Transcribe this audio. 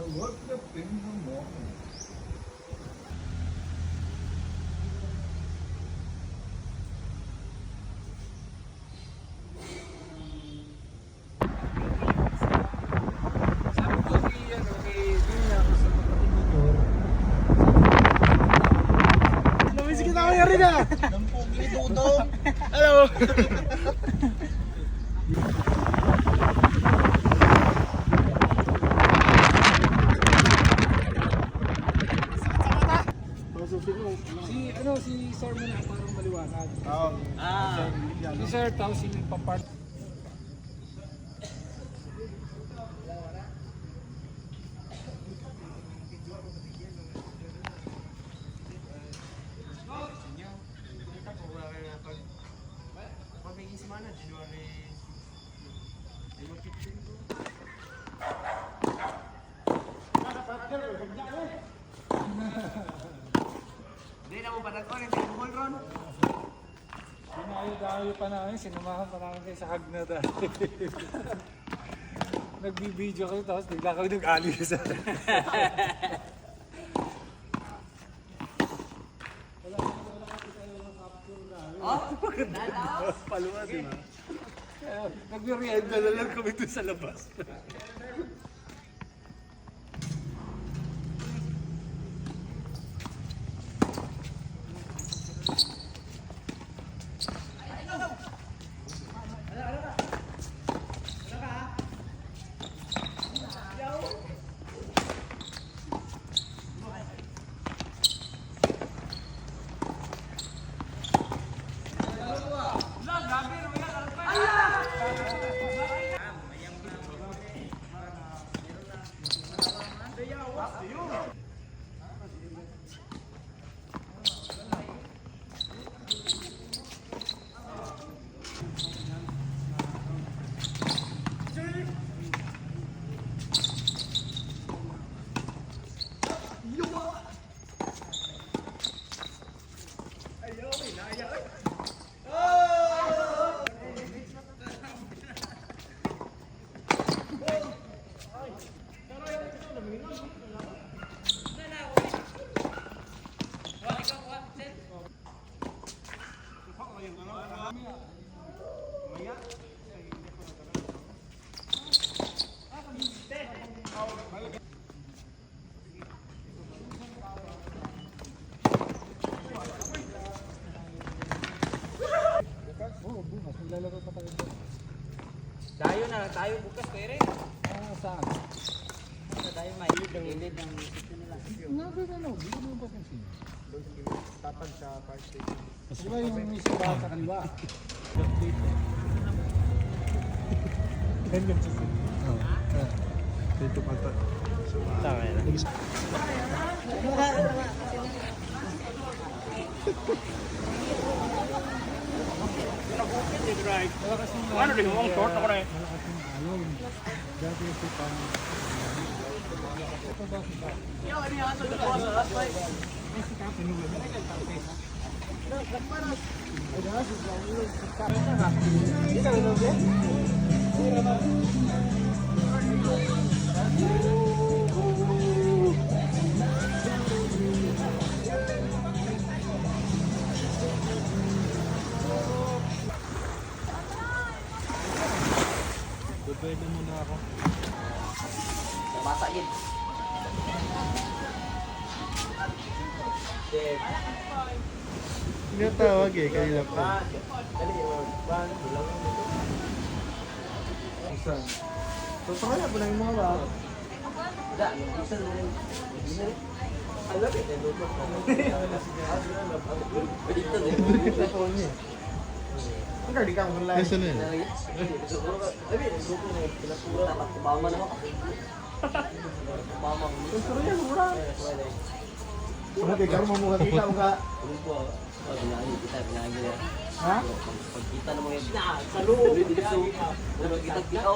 worked up in the morning. Sabi ko kay Dina ako sa kapatid motor. Namiss kita ko yari na! Nampong dudong. Hello! Si Sir mo na parang maliwanag. Si Sir tapos si papart. Hindi na mo pa nag-on, hindi mo ron. Sinayo-dayo pa namin, sinamahan pa namin kayo sa Hagna dati. Nagbibideo kayo tapos bigla kami nag-ali sa Paluwa, di ba? Nag-merienda na lang kami doon sa labas. Oo, bukas. Maglalaro pa tayo doon. Dayo na lang tayo bukas, pere. Saan? Tayo mailid ng ilid ng sityo nila. Nabi na no, dito mo ba kung sino? Tatag sa car station. Mas iba yung isa ba sa kaliwa? Ganyan siya. Dito pa ito. Tama na. Ano rin yung short ako na eh? Ayun. Dati yung si Pang. Ito ba si Pang? Pwede muna ako. Basa yun. Tinatawag eh, kanina pa. Isan. So, sa kanya po na yung mga ba? Wala, yung isa na rin. Alam eh, nandun pa. Dito din. Sa phone niya. Ang kadi kang online. Yes, ano yun? Obama na ako. Obama. Gusto niya, mura. Ano, ikaw mamuha kita o ka? Ha? Pagkita na mo yan. Sa loob. Pagkita,